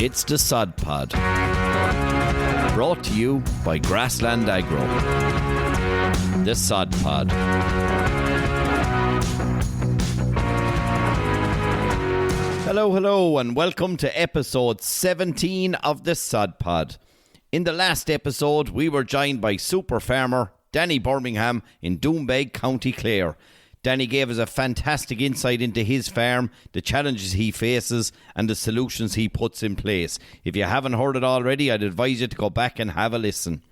It's the Sod Pod, brought to you by Grassland Agro. The Sod Pod. Hello, and welcome to episode 17 of the Sod Pod. In the last episode, we were joined by super farmer Danny Birmingham in Doonbeg, County Clare. Danny gave us a fantastic insight into his farm, the challenges he faces and the solutions he puts in place. If you haven't heard it already, I'd advise you to go back and have a listen.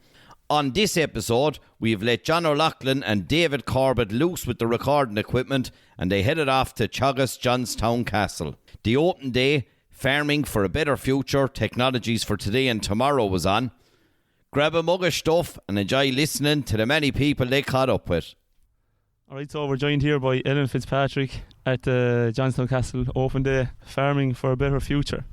On this episode, we've let John O'Loughlin and David Corbett loose with the recording equipment, and they headed off to Teagasc Johnstown Castle. The open day, Farming for a Better Future, Technologies for Today and Tomorrow was on. Grab a mug of stuff and enjoy listening to the many people they caught up with. Alright, so we're joined here by Ellen Fitzpatrick at the Johnstown Castle Open Day, Farming for a Better Future.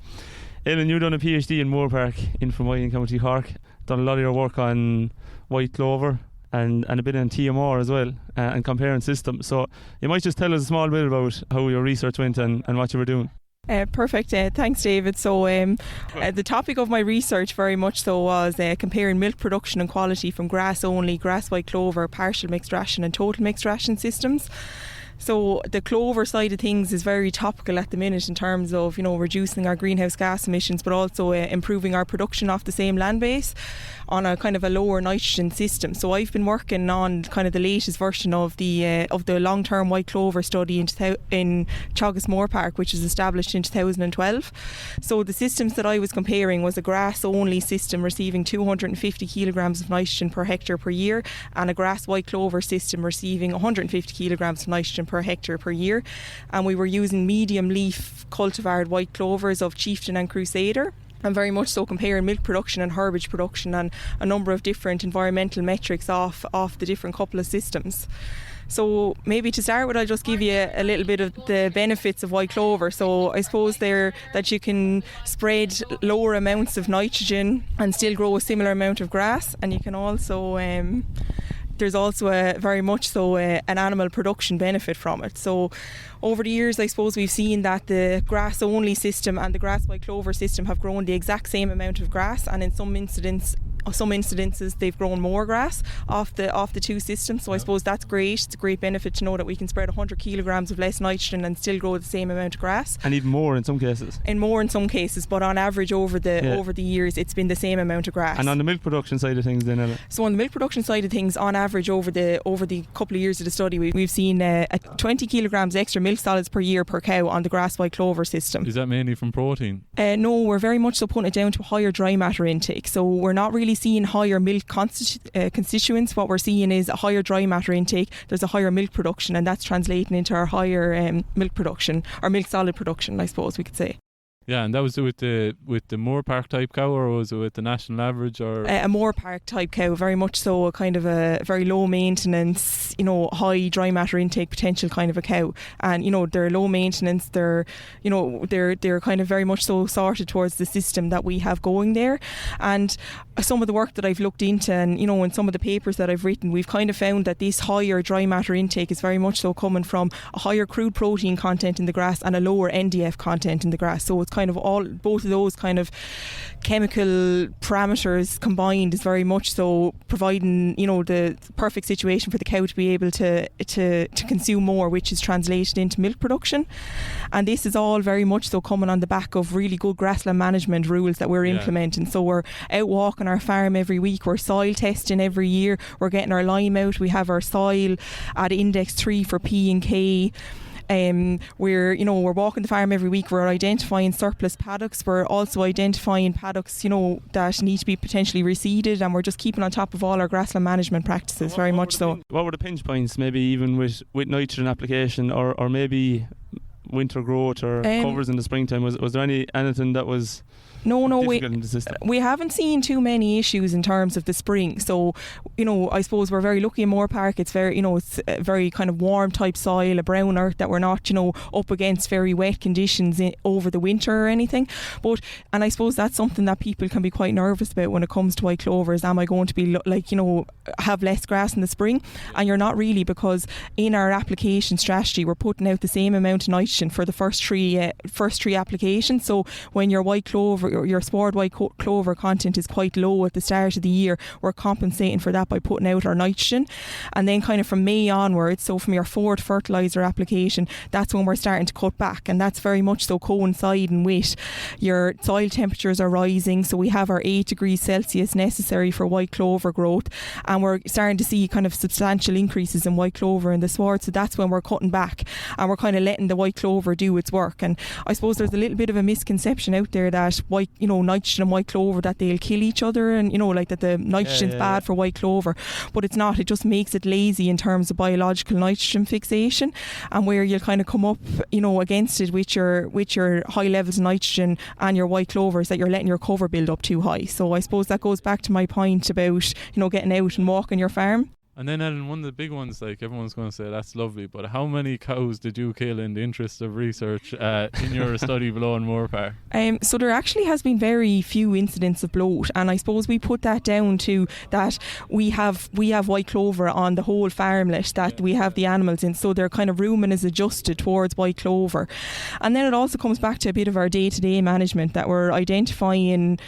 Ellen, you've done a PhD in Moorepark in Fermoy in County Cork, done a lot of your work on white clover and a bit on TMR as well, and comparing systems. So you might just tell us a small bit about how your research went and what you were doing. Perfect. Thanks, David. So the topic of my research very much so was comparing milk production and quality from grass only, grass white clover, partial mixed ration and total mixed ration systems. So the clover side of things is very topical at the minute in terms of, reducing our greenhouse gas emissions, but also improving our production off the same land base on a kind of a lower nitrogen system. So I've been working on kind of the latest version of the long-term white clover study in Teagasc Moorepark, which was established in 2012. So the systems that I was comparing was a grass-only system receiving 250 kilograms of nitrogen per hectare per year, and a grass white clover system receiving 150 kilograms of nitrogen per hectare per year. And we were using medium leaf cultivared white clovers of Chieftain and Crusader, and very much so comparing milk production and herbage production and a number of different environmental metrics off the different couple of systems. So maybe to start with, I'll just give you a little bit of the benefits of white clover. So I suppose there that you can spread lower amounts of nitrogen and still grow a similar amount of grass, and you can also there's also very much so an animal production benefit from it. So over the years, I suppose we've seen that the grass only system and the grass white clover system have grown the exact same amount of grass, and in some incidences they've grown more grass off the two systems. So I suppose that's great. It's a great benefit to know that we can spread 100 kilograms of less nitrogen and still grow the same amount of grass, and even more in some cases. But on average over the years it's been the same amount of grass. And on the milk production side of things then, Ella? So on the milk production side of things, on average over the couple of years of the study, we've seen 20 kilograms extra milk solids per year per cow on the grass white clover system. Is that mainly from protein? No, we're very much so putting it down to a higher dry matter intake. So we're not really seeing higher milk constituents. What we're seeing is a higher dry matter intake. There's a higher milk production, and that's translating into our higher milk production, or milk solid production, I suppose we could say. Yeah, and that was with the Moorepark type cow, or was it with the national average? Or a Moorepark type cow, very much so, a kind of a very low maintenance, high dry matter intake potential kind of a cow. And they're low maintenance. They're kind of very much so sorted towards the system that we have going there. And some of the work that I've looked into, and in some of the papers that I've written, we've kind of found that this higher dry matter intake is very much so coming from a higher crude protein content in the grass and a lower NDF content in the grass. So it's kind of both of those kind of chemical parameters combined is very much so providing the perfect situation for the cow to be able to consume more, which is translated into milk production. And this is all very much so coming on the back of really good grassland management rules that we're implementing. So we're out walking our farm every week, we're soil testing every year, we're getting our lime out, we have our soil at index 3 for P and K. We're walking the farm every week. We're identifying surplus paddocks. We're also identifying paddocks, that need to be potentially reseeded, and we're just keeping on top of all our grassland management practices. Very much so. What were the pinch points? Maybe even with nitrogen application, or maybe winter growth or covers in the springtime. Was there anything that was No, difficult in the system? We haven't seen too many issues in terms of the spring. So, I suppose we're very lucky in Moorepark. It's very, it's a very kind of warm type soil, a brown earth, that we're not, up against very wet conditions over the winter or anything. And I suppose that's something that people can be quite nervous about when it comes to white clovers. Am I going to be have less grass in the spring? And you're not really, because in our application strategy, we're putting out the same amount of nitrogen content for the first three applications. So when your white clover, or your spored white clover content is quite low at the start of the year, we're compensating for that by putting out our nitrogen. And then kind of from May onwards, so from your fourth fertiliser application, that's when we're starting to cut back, and that's very much so coinciding with your soil temperatures are rising. So we have our 8 degrees Celsius necessary for white clover growth, and we're starting to see kind of substantial increases in white clover in the sward. So that's when we're cutting back, and we're kind of letting the white clover do its work. And I suppose there's a little bit of a misconception out there that nitrogen and white clover, that they'll kill each other, and like that the nitrogen's bad for white clover, but it's not. It just makes it lazy in terms of biological nitrogen fixation, and where you'll kind of come up against it with your high levels of nitrogen and your white clovers, that you're letting your cover build up too high. So I suppose that goes back to my point about getting out and walking your farm. And then, Ellen, one of the big ones, like everyone's going to say, that's lovely, but how many cows did you kill in the interest of research in your study below in Moorepark? So there actually has been very few incidents of bloat, and I suppose we put that down to that we have white clover on the whole farmlet that we have the animals in, so their kind of rumen is adjusted towards white clover. And then it also comes back to a bit of our day-to-day management, that we're identifying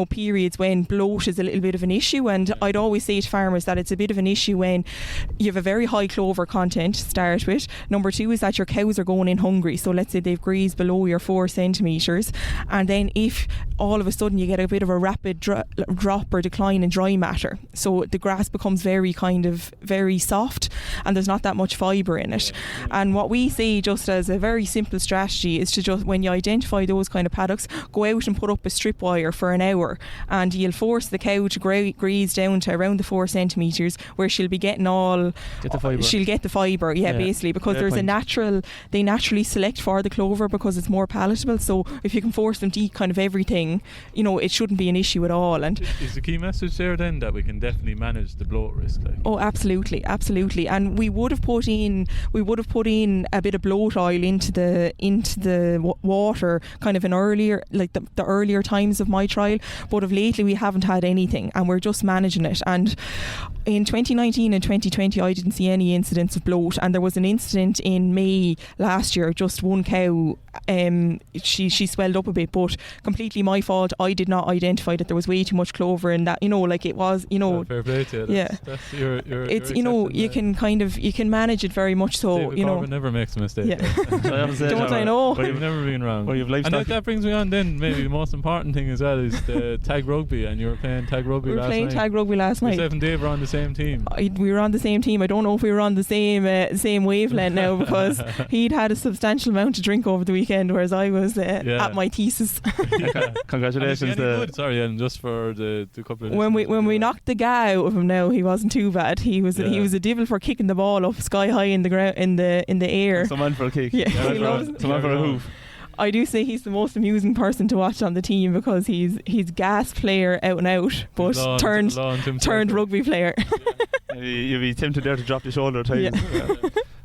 periods when bloat is a little bit of an issue. And I'd always say to farmers that it's a bit of an issue when you have a very high clover content to start with. Number two is that your cows are going in hungry, so let's say they've grazed below your 4 centimetres, and then if all of a sudden you get a bit of a rapid drop or decline in dry matter, so the grass becomes very soft and there's not that much fibre in it. And what we say, just as a very simple strategy, is to just, when you identify those kind of paddocks, go out and put up a strip wire for an hour, and you'll force the cow to graze down to around the 4 centimetres, where she'll be getting she'll get the fibre, basically, because there's they naturally select for the clover because it's more palatable. So if you can force them to eat kind of everything, it shouldn't be an issue at all. And is the key message there then that we can definitely manage the bloat risk? Oh, absolutely. And we would have put in a bit of bloat oil into the water kind of in earlier, like the earlier times of my trial, but of lately we haven't had anything, and we're just managing it. And in 2019 and 2020 I didn't see any incidents of bloat, and there was an incident in May last year, just one cow, she swelled up a bit, but completely my fault. I did not identify that there was way too much clover in that, like it was, fair play to you. That's your you can manage it very much so. David Corbett never makes a mistake. Yeah. Don't I know? But you've never been wrong. And that brings me on then, maybe the most important thing as well is the tag rugby, and you were playing tag rugby last night. We were playing tag rugby last night. Yourself and Dave were on the same team. We were on the same team. I don't know if we were on the same wavelength now, because he'd had a substantial amount to drink over the weekend, whereas I was at my thesis. Congratulations. Sorry, and just for the couple of when we knocked the guy out of him, now he wasn't too bad. He was a devil for kicking the ball up sky high in the ground, in the air. Someone for a kick. Yeah, he loves someone for a hoof. I do say he's the most amusing person to watch on the team, because he's gas player out and out, but turned rugby player. You'd be tempted there to drop your shoulder at times.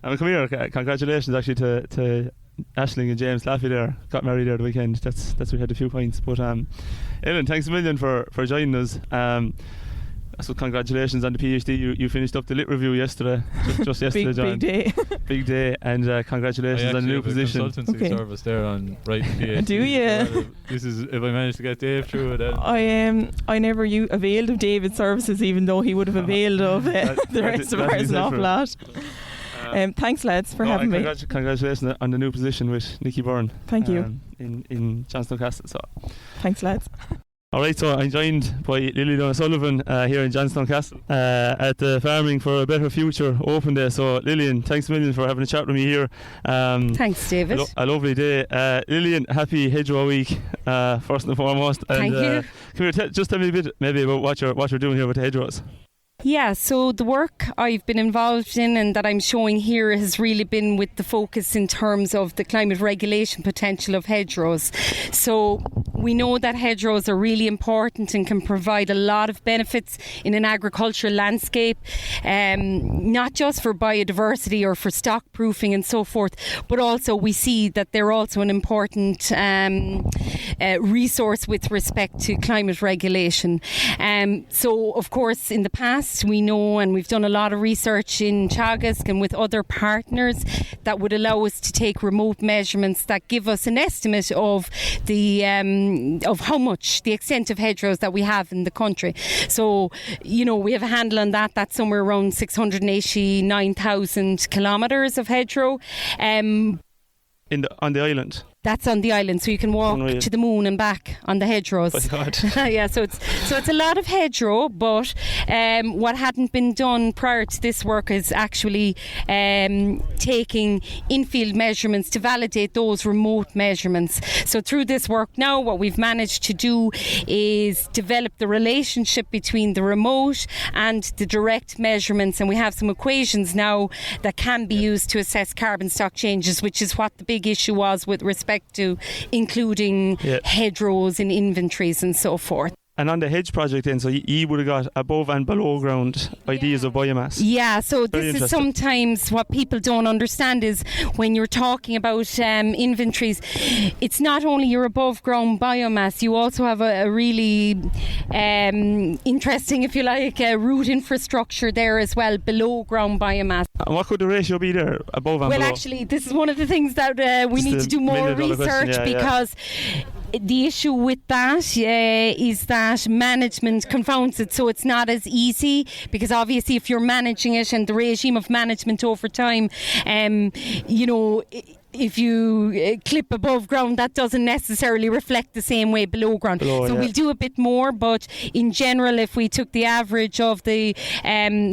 And come here, congratulations actually to Aisling and James Laffey there, got married there the weekend. That's we had a few points. But Ellen, thanks a million for joining us. So congratulations on the PhD. You finished up the lit review yesterday, just yesterday, John. Big day, and congratulations on the new position. Consultancy service there on writing PhD. Do you? This is if I managed to get Dave through it. I never availed of David's services, even though he would have availed of the rest of ours an awful lot. Thanks, lads, for having me. Congratulations on the new position with Nicky Byrne. Thank you. In Johnstown Castle. So. Thanks, lads. Alright, so I'm joined by Lillian O'Sullivan here in Johnstown Castle at the Farming for a Better Future Open Day. So Lillian, thanks a million for having a chat with me here. Thanks, David. A lovely day. Lillian, happy Hedgerow Week first and foremost. Thank you. Come here, just tell me a bit maybe about what you're doing here with the hedgerows. Yeah, so the work I've been involved in and that I'm showing here has really been with the focus in terms of the climate regulation potential of hedgerows. So we know that hedgerows are really important and can provide a lot of benefits in an agricultural landscape, not just for biodiversity or for stock proofing and so forth, but also we see that they're also an important resource with respect to climate regulation. So of course in the past we know, and we've done a lot of research in Teagasc and with other partners, that would allow us to take remote measurements that give us an estimate of the of how much, the extent of hedgerows that we have in the country. So we have a handle on that. That's somewhere around 689,000 kilometres of hedgerow. On the island. That's on the island, so you can walk to the moon and back on the hedgerows. Oh God. Yeah, so it's a lot of hedgerow, but what hadn't been done prior to this work is actually taking in-field measurements to validate those remote measurements. So through this work now, what we've managed to do is develop the relationship between the remote and the direct measurements, and we have some equations now that can be used to assess carbon stock changes, which is what the big issue was with respect to including hedgerows in inventories and so forth. And on the hedge project then, so you would have got above and below ground ideas of biomass. Yeah, so this is sometimes what people don't understand is when you're talking about inventories, it's not only your above ground biomass, you also have a really interesting, if you like, root infrastructure there as well, below ground biomass. And what could the ratio be there, above and below? Well, actually, this is one of the things that we need to do more research, because the issue with that is that management confounds it, so it's not as easy, because obviously if you're managing it and the regime of management over time, if you clip above ground, that doesn't necessarily reflect the same way below ground. We'll do a bit more, but in general, if we took the average of the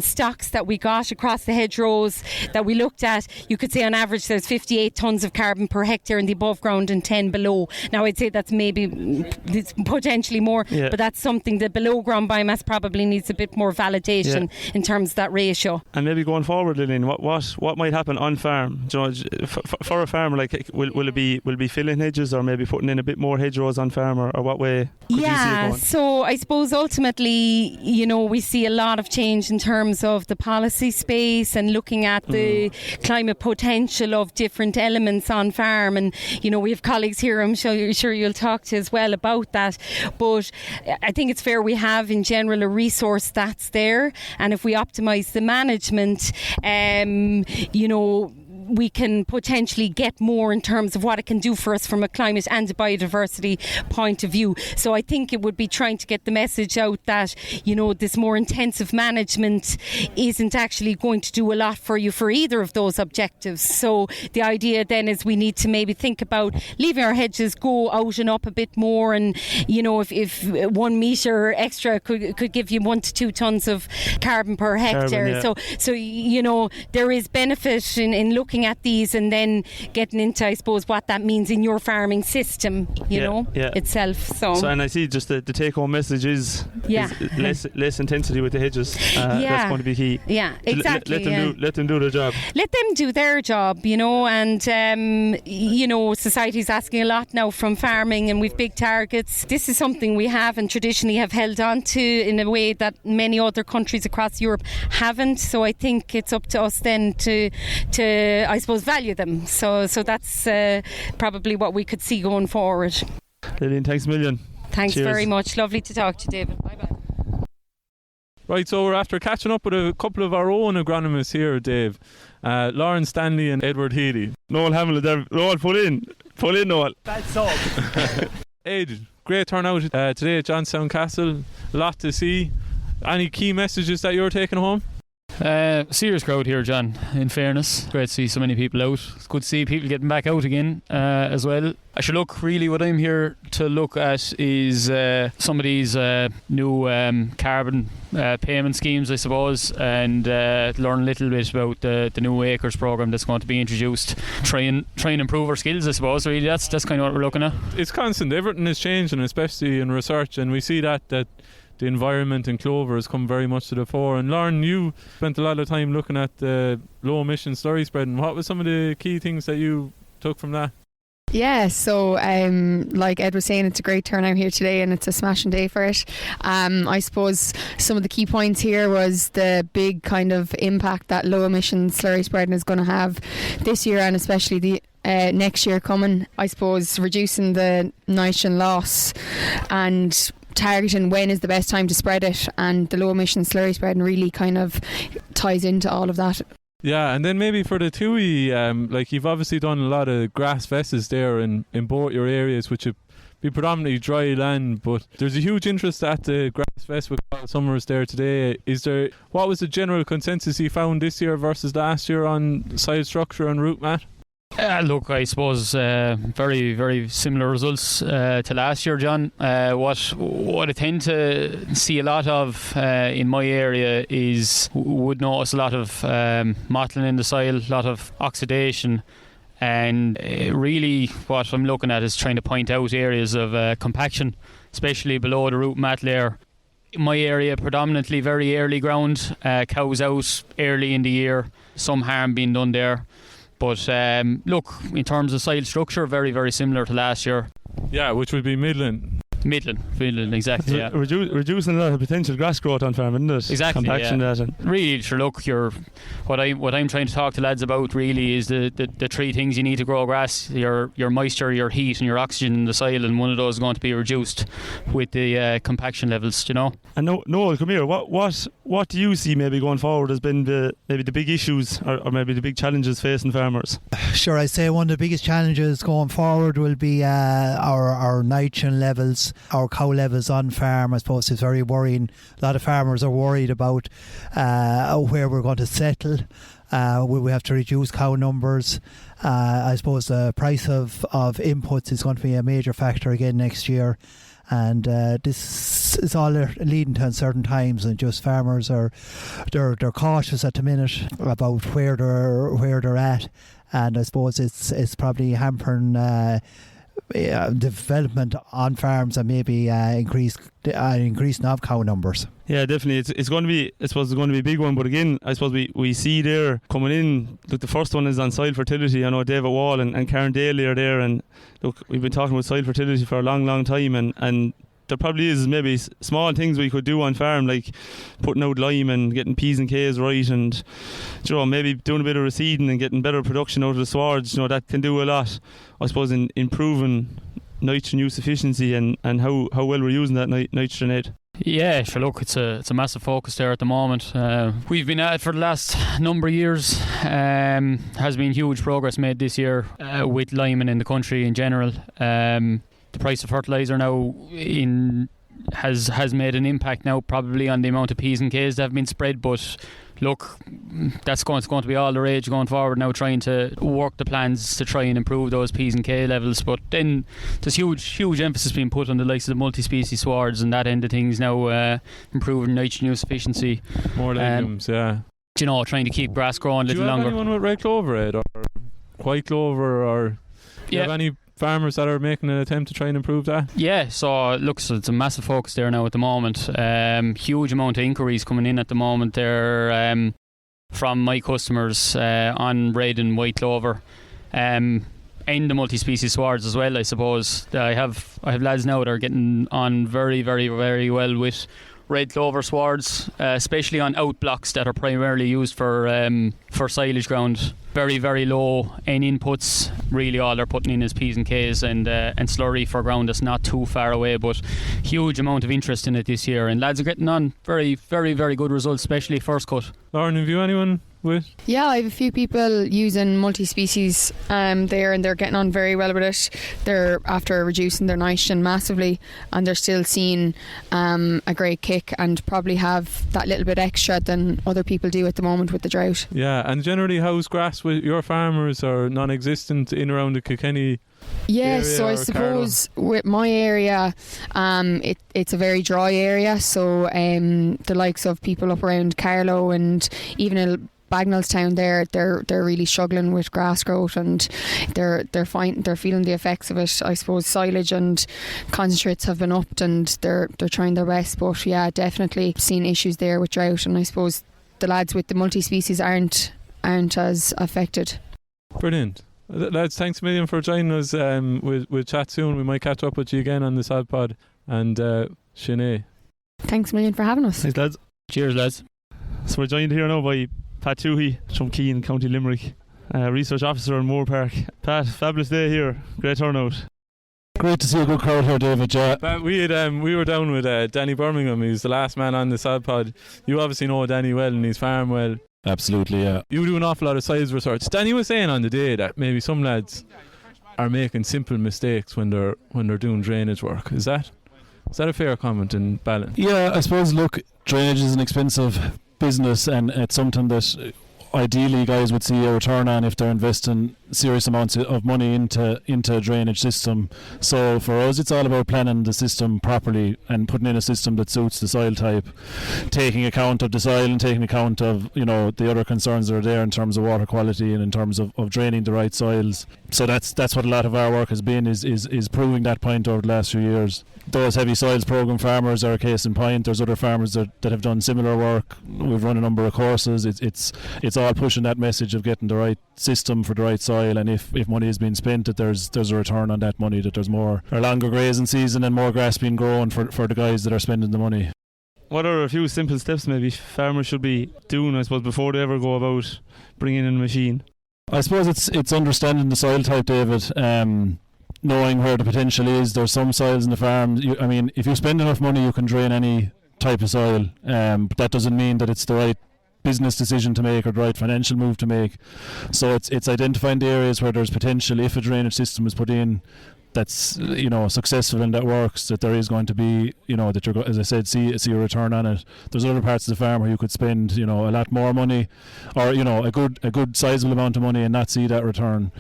stocks that we got across the hedgerows that we looked at, you could say on average there's 58 tonnes of carbon per hectare in the above ground and 10 below. Now I'd say that's it's potentially more, but that's something the below ground biomass probably needs a bit more validation in terms of that ratio. And maybe going forward, Lillian, what might happen on farm? For a farmer, like will it be filling hedges, or maybe putting in a bit more hedgerows on farm, or what way could you see it going? So I suppose ultimately, we see a lot of change in terms of the policy space and looking at the climate potential of different elements on farm, and we have colleagues here I'm sure you'll talk to as well about that, but I think it's fair we have in general a resource that's there, and if we optimise the management, we can potentially get more in terms of what it can do for us from a climate and a biodiversity point of view. So I think it would be trying to get the message out that, this more intensive management isn't actually going to do a lot for you for either of those objectives. So the idea then is we need to maybe think about leaving our hedges go out and up a bit more, and, if 1 metre extra could give you 1 to 2 tonnes of carbon per hectare. So there is benefit in looking at these and then getting into, I suppose, what that means in your farming system, itself. So and I see just the take-home message is less intensity with the hedges. That's going to be key. Yeah, exactly. Let them do their job. Let them do their job, and society's asking a lot now from farming, and we've big targets. This is something we have and traditionally have held on to in a way that many other countries across Europe haven't. So I think it's up to us then to I suppose value them. So that's probably what we could see going forward. Lillian, thanks a million. Thanks Cheers. Very much. Lovely to talk to you, David. Bye bye. Right, so we're after catching up with a couple of our own agronomists here, Dave. Lauren Stanley and Edward Healy. Noel Hamell there. Noel, pull in, Noel. That's all. Ed, great turnout today at Johnstown Castle. A lot to see. Any key messages that you're taking home? Serious crowd here, John, in fairness. Great to see so many people out. It's good to see people getting back out again as well. I should look, really what I'm here to look at is some of these new carbon payment schemes, I suppose, and learn a little bit about the new acres programme that's going to be introduced. Try and improve our skills, I suppose. Really, that's kind of what we're looking at. It's constant. Everything is changing, especially in research, and we see that the environment in clover has come very much to the fore. And Lauren, you spent a lot of time looking at the low emission slurry spreading. What were some of the key things that you took from that? Yeah, so like Ed was saying, it's a great turnout here today and it's a smashing day for it. I suppose some of the key points here was the big kind of impact that low emission slurry spreading is going to have this year, and especially the next year coming. I suppose reducing the nitrogen loss and targeting when is the best time to spread it, and the low emission slurry spreading really kind of ties into all of that. Yeah, and then maybe for the Tuohy, like you've obviously done a lot of grass vests there in both your areas, which would be predominantly dry land, but there's a huge interest at the grass vest with summers there today. What was the general consensus you found this year versus last year on soil structure and root mat? Look, I suppose very, very similar results to last year, John. What I tend to see a lot of in my area would notice a lot of mottling in the soil, a lot of oxidation, and really what I'm looking at is trying to point out areas of compaction, especially below the root mat layer. In my area, predominantly very early ground, cows out early in the year, some harm being done there. But look, in terms of soil structure, very, very similar to last year. Yeah, which would be Midland, exactly. Yeah. Reducing a lot of potential grass growth on farm, isn't it? Exactly. Compaction, yeah. that. And really, sure. Look, what I'm trying to talk to lads about really is the three things you need to grow grass: your moisture, your heat, and your oxygen in the soil. And one of those is going to be reduced with the compaction levels. You know. And Noel, come here. What do you see maybe going forward has been maybe the big issues or maybe the big challenges facing farmers? Sure, I'd say one of the biggest challenges going forward will be our nitrogen levels. Our cow levels on farm, I suppose, is very worrying. A lot of farmers are worried about where we're going to settle. Will we have to reduce cow numbers? I suppose the price of inputs is going to be a major factor again next year. And this is all leading to uncertain times, and just farmers they're cautious at the minute about where they're at, and I suppose it's probably hampering development on farms and maybe increasing of cow numbers. Yeah, definitely. It's going to be, I suppose, it's going to be a big one. But again, I suppose we see there coming in. Look, the first one is on soil fertility. I know David Wall and Karen Daly are there, and look, we've been talking about soil fertility for a long, long time, and there probably is maybe small things we could do on farm, like putting out lime and getting P's and K's right, and maybe doing a bit of reseeding and getting better production out of the swards. That can do a lot, I suppose, in improving nitrogen use efficiency and how well we're using that nitrogen aid. Yeah, sure. Look, it's a massive focus there at the moment. We've been at it for the last number of years. Has been huge progress made this year with liming in the country in general. The price of fertiliser now has made an impact now probably on the amount of P's and K's that have been spread, but look, that's going to be all the rage going forward now, trying to work the plans to try and improve those P's and K levels. But then there's huge emphasis being put on the likes of the multi-species swards and that end of things now, improving nitrogen use efficiency. More legumes, yeah. Trying to keep grass growing a little longer. Do you have anyone with red clover, Ed, or white clover, or do you have any farmers that are making an attempt to try and improve that? Yeah, so it's a massive focus there now at the moment. Huge amount of inquiries coming in at the moment there from my customers on red and white clover, and the multi-species swards as well. I suppose I have lads now that are getting on very, very, very well with red clover swards, especially on outblocks that are primarily used for silage ground. Very, very low N inputs. Really, all they're putting in is P's and K's and slurry for ground that's not too far away. But huge amount of interest in it this year, and lads are getting on very, very, very good results, especially first cut. Lauren, have you anyone with? Yeah, I have a few people using multi-species there, and they're getting on very well with it. They're after reducing their nitrogen massively, and they're still seeing a great kick, and probably have that little bit extra than other people do at the moment with the drought. Yeah, and generally how's grass with your farmers, or non-existent in around the Kilkenny? Yeah, so I suppose with my area, it's a very dry area, so the likes of people up around Carlow and even in Bagnallstown there, they're really struggling with grass growth, and they're feeling the effects of it. I suppose silage and concentrates have been upped, and they're trying their best, but yeah, definitely seen issues there with drought, and I suppose the lads with the multi-species aren't as affected. Brilliant. Lads, thanks a million for joining us. We'll chat soon. We might catch up with you again on the Sod Pod. And Sinead. Thanks a million for having us. Thanks, lads. Cheers, lads. So we're joined here now by Pat Tuohy from Keene, County Limerick, Research Officer in Moorepark. Pat, fabulous day here. Great turnout. Great to see a good crowd here, David. Yeah. But we were down with Danny Birmingham, who's the last man on the Sod Pod. You obviously know Danny well and his farm well. Absolutely, yeah. You do an awful lot of soils research. Danny was saying on the day that maybe some lads are making simple mistakes when they're doing drainage work. Is that a fair comment in balance? Yeah, I suppose, look, drainage is an expensive business, and it's something that ideally guys would see a return on if they're investing serious amounts of money into a drainage system. So for us, it's all about planning the system properly and putting in a system that suits the soil type, taking account of the soil and taking account of the other concerns that are there in terms of water quality and in terms of draining the right soils. So that's what a lot of our work has been, is proving that point over the last few years. Those heavy soils programme farmers are a case in point. There's other farmers that have done similar work. We've run a number of courses. It's all pushing that message of getting the right system for the right soil, and if money is being spent, that there's a return on that money, that there's more or longer grazing season and more grass being grown for the guys that are spending the money. What are a few simple steps maybe farmers should be doing, I suppose, before they ever go about bringing in a machine? I suppose it's understanding the soil type, David. Knowing where the potential is. There's some soils in the farm. If you spend enough money, you can drain any type of soil. But that doesn't mean that it's the right business decision to make or the right financial move to make. So it's identifying the areas where there's potential. If a drainage system is put in that's successful and that works, that there is going to be that you're, as I said, see a return on it. There's other parts of the farm where you could spend a lot more money, or a good sizable amount of money and not see that return.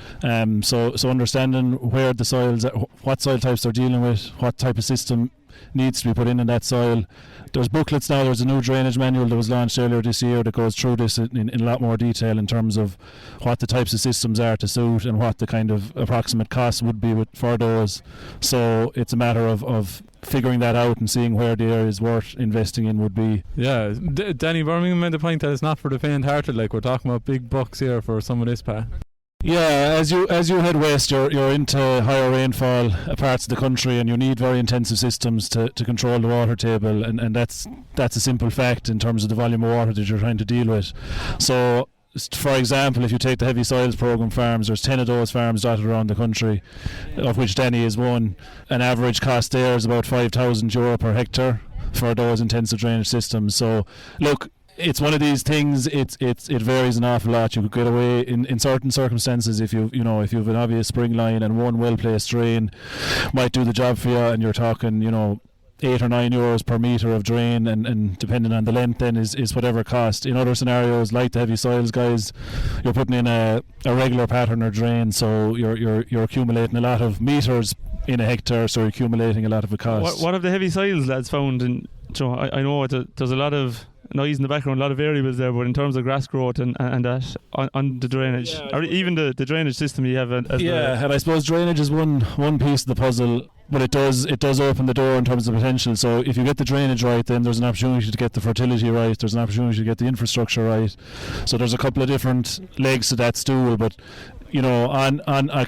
So understanding where the soils, what soil types they're dealing with, what type of system needs to be put in that soil. There's booklets now. There's a new drainage manual that was launched earlier this year that goes through this in a lot more detail in terms of what the types of systems are to suit and what the kind of approximate cost would be for those. So it's a matter of figuring that out and seeing where the areas worth investing in would be. Yeah, Danny Birmingham made the point that it's not for the faint-hearted. Like, we're talking about big bucks here for some of this, Pat. Yeah, as you head west, you're into higher rainfall parts of the country, and you need very intensive systems to control the water table, and that's a simple fact in terms of the volume of water that you're trying to deal with. So, for example, if you take the heavy soils programme farms, there's 10 of those farms dotted around the country, of which Denny is one. An average cost there is about €5,000 per hectare for those intensive drainage systems. So, look, it's one of these things. It varies an awful lot. You could get away in certain circumstances if you've an obvious spring line and one well placed drain might do the job for you, and you're talking €8 or €9 per metre of drain, and depending on the length then is whatever cost. In other scenarios, like the heavy soils guys, you're putting in a regular pattern or drain, so you're accumulating a lot of metres in a hectare, so you're accumulating a lot of a cost. What have the heavy soils lads found? I know there's a lot of noise in the background, a lot of variables there, but in terms of grass growth and that on the drainage, or even the drainage system you have and I suppose drainage is one piece of the puzzle, but it does open the door in terms of potential. So if you get the drainage right, then there's an opportunity to get the fertility right, there's an opportunity to get the infrastructure right. So there's a couple of different legs to that stool, but on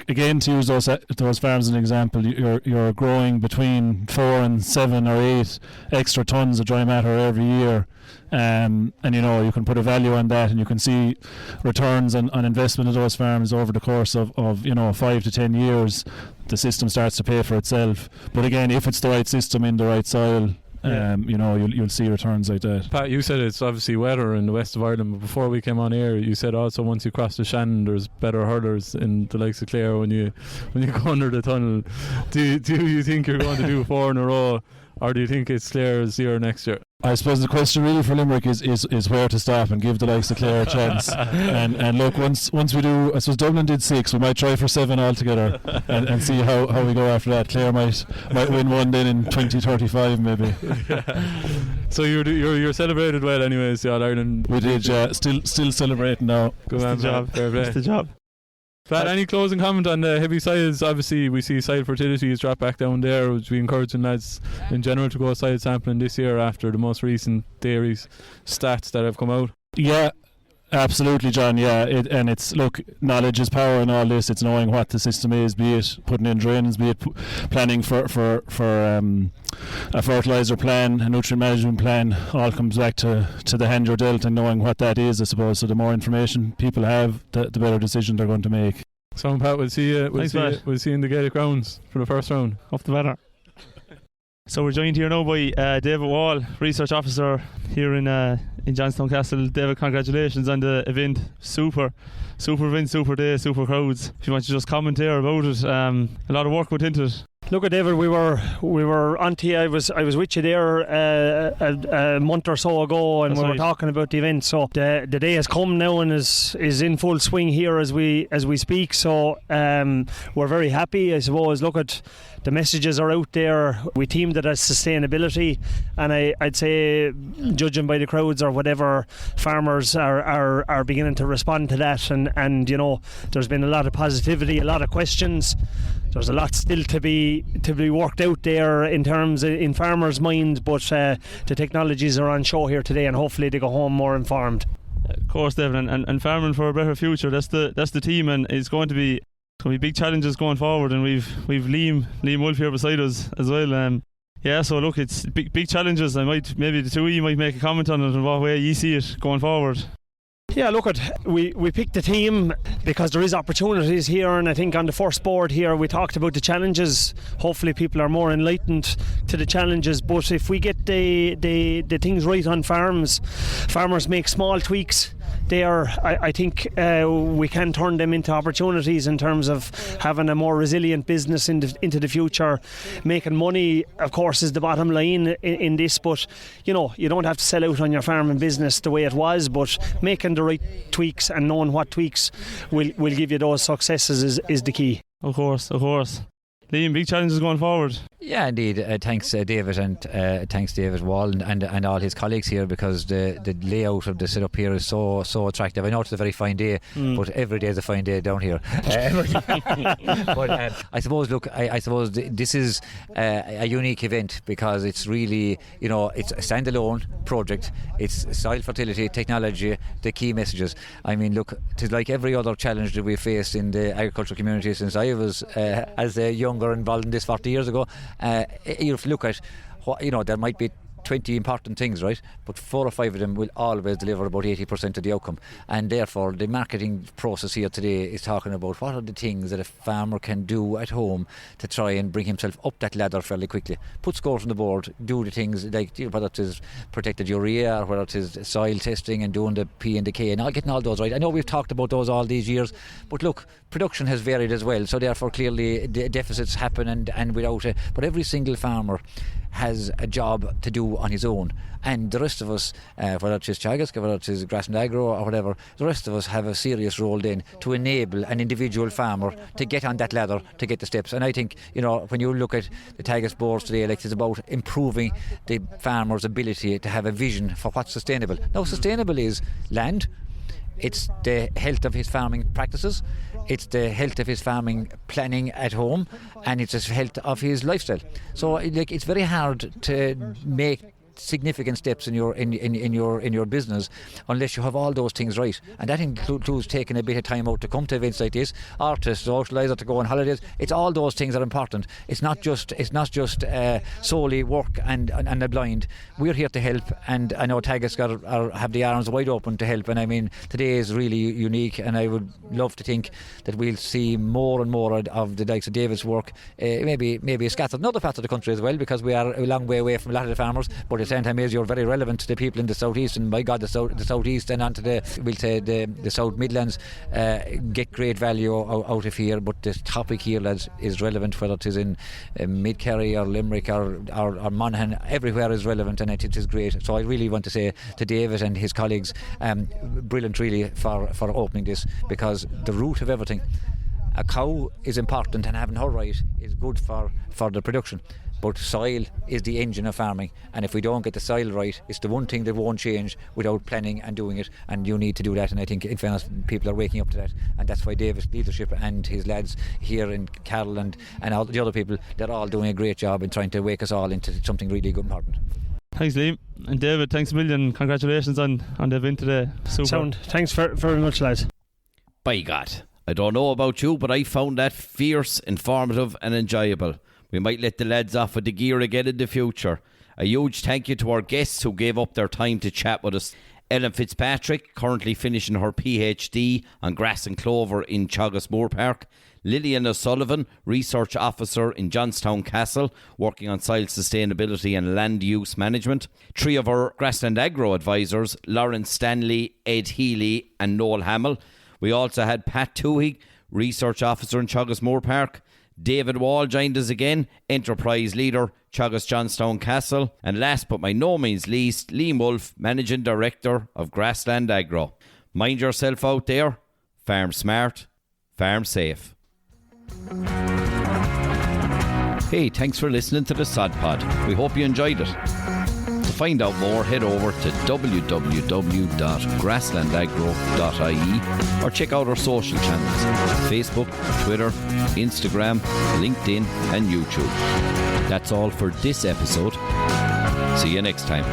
again, to use those farms as an example, you're growing between 4 and 7 or 8 extra tons of dry matter every year, and you can put a value on that, and you can see returns on investment of those farms over the course of 5 to 10 years. The system starts to pay for itself. But again, if it's the right system in the right soil, you'll see returns like that. Pat, you said it's obviously wetter in the west of Ireland, but before we came on air, you said also once you cross the Shannon, there's better hurlers in the likes of Clare when you go under the tunnel. Do you think you're going to do 4 in a row, or do you think it's Clare's year next year? I suppose the question really for Limerick is where to stop and give the likes of Clare a chance. and look, once we do, I suppose Dublin did 6, we might try for 7 altogether and see how we go after that. Clare might win one then in 2035 maybe. So you're celebrated well anyways, the All Ireland. We did, still celebrating now. Good man, job. Fair play. That's the job. Pat, any closing comment on the heavy soils? Obviously we see soil fertility has dropped back down there, which we encouraging lads in general to go soil sampling this year after the most recent dairies stats that have come out. Yeah, Absolutely, John. Yeah, and it's look, knowledge is power in all this. It's knowing what the system is, be it putting in drains, be it planning for a fertilizer plan, a nutrient management plan. All comes back to the hand you're dealt and knowing what that is, I suppose. So the more information people have, the better decision they're going to make. So Pat, we'll see you. We'll see you in the Gaelic grounds for the first round. Off the better. So we're joined here now by David Wall, Research Officer here in Johnstown Castle. David, congratulations on the event. Super event, super day, super crowds. If you want to just comment there about it, a lot of work went into it. Look at David, we were on to you. I was with you there a month or so ago, and we were talking about the event. So the day has come now and is in full swing here as we speak. So we're very happy, I suppose. Look at the messages are out there. We teamed it as sustainability, and I'd say, judging by the crowds or whatever, farmers are beginning to respond to that, and you know, there's been a lot of positivity, a lot of questions. There's a lot still to be worked out there in farmers' minds, but the technologies are on show here today, and hopefully they go home more informed. Of course, Devin, and farming for a better future. That's the team, and it's going to be big challenges going forward. And we've Liam Wolf here beside us as well. Yeah, so look, it's big challenges. Maybe the two of you might make a comment on it and what way you see it going forward. Yeah, look, we picked the team because there is opportunities here, and I think on the first board here we talked about the challenges. Hopefully people are more enlightened to the challenges, but if we get the things right on farmers make small tweaks there, I think we can turn them into opportunities in terms of having a more resilient business into the future. Making money, of course, is the bottom line in this, but you know, you don't have to sell out on your farming business the way it was, but making the right tweaks and knowing what tweaks will give you those successes is the key. Of course. Liam, big challenges going forward. Yeah, indeed. Thanks, David, and thanks, David Wall, and all his colleagues here, because the layout of the setup here is so attractive. I know it's a very fine day, but every day is a fine day down here. But I suppose, look, I suppose this is a unique event because it's really, you know, it's a standalone project. It's soil fertility, technology, the key messages. I mean, look, it's like every other challenge that we faced in the agricultural community since I was as a younger involved in this 40 years ago. You look at what, you know, there might be 20 important things, right? But 4 or 5 of them will always deliver about 80% of the outcome. And therefore, the marketing process here today is talking about what are the things that a farmer can do at home to try and bring himself up that ladder fairly quickly. Put scores on the board, do the things like, you know, whether it is protected urea or whether it is soil testing and doing the P and the K and getting all those right. I know we've talked about those all these years, but look, production has varied as well. So therefore, clearly, the deficits happen and without it. But every single farmer has a job to do on his own, and the rest of us, whether it is Teagasc, whether it is Grassland Agro or whatever, the rest of us have a serious role then to enable an individual farmer to get on that ladder, to get the steps. And I think, you know, when you look at the Teagasc boards today, like, it's about improving the farmer's ability to have a vision for what's sustainable. Now, sustainable is land, it's the health of his farming practices, it's the health of his farming planning at home, and it's the health of his lifestyle. So, like, it's very hard to make significant steps in your business unless you have all those things right, and that includes taking a bit of time out to come to events like this, or to socialise, or to go on holidays. It's all those things that are important. It's not just solely work and the blind. We're here to help, and I know Teagasc have the arms wide open to help. And I mean, today is really unique, and I would love to think that we'll see more and more of the likes of David's work, maybe scattered in other parts of the country as well, because we are a long way away from a lot of the farmers. But at the same time, you're very relevant to the people in the southeast, and by God, the southeast and onto the South Midlands get great value out of here. But the topic here, lads, is relevant, whether it is in Mid-Kerry or Limerick or Monaghan. Everywhere is relevant, and it is great. So I really want to say to David and his colleagues, brilliant really for opening this, because the root of everything, a cow is important, and having her right is good for the production. But soil is the engine of farming, and if we don't get the soil right, it's the one thing that won't change without planning and doing it, and you need to do that. And I think, in fairness, people are waking up to that, and that's why David's leadership and his lads here in Carroll and all the other people, they're all doing a great job in trying to wake us all into something really good and important. Thanks, Liam. And David, thanks a million. Congratulations on the event today. Super. Sound. Thanks very much, lads. By God, I don't know about you, but I found that fierce, informative and enjoyable. We might let the lads off with the gear again in the future. A huge thank you to our guests who gave up their time to chat with us. Ellen Fitzpatrick, currently finishing her PhD on grass and clover in Teagasc Moorepark. Lillian O'Sullivan, Research Officer in Johnstown Castle, working on soil sustainability and land use management. 3 of our Grassland Agro advisors, Stanley, Ed Healy and Noel Hamell. We also had Pat Tuohy, Research Officer in Teagasc Moorepark. David Wall joined us again, Enterprise Leader, Teagasc Johnstown Castle. And last but by no means least, Liam Wolfe, Managing Director of Grassland Agro. Mind yourself out there. Farm smart, farm safe. Hey, thanks for listening to the Sod Pod. We hope you enjoyed it. To find out more, head over to www.grasslandagro.ie or check out our social channels: Facebook, Twitter, Instagram, LinkedIn and YouTube. That's all for this episode. See you next time.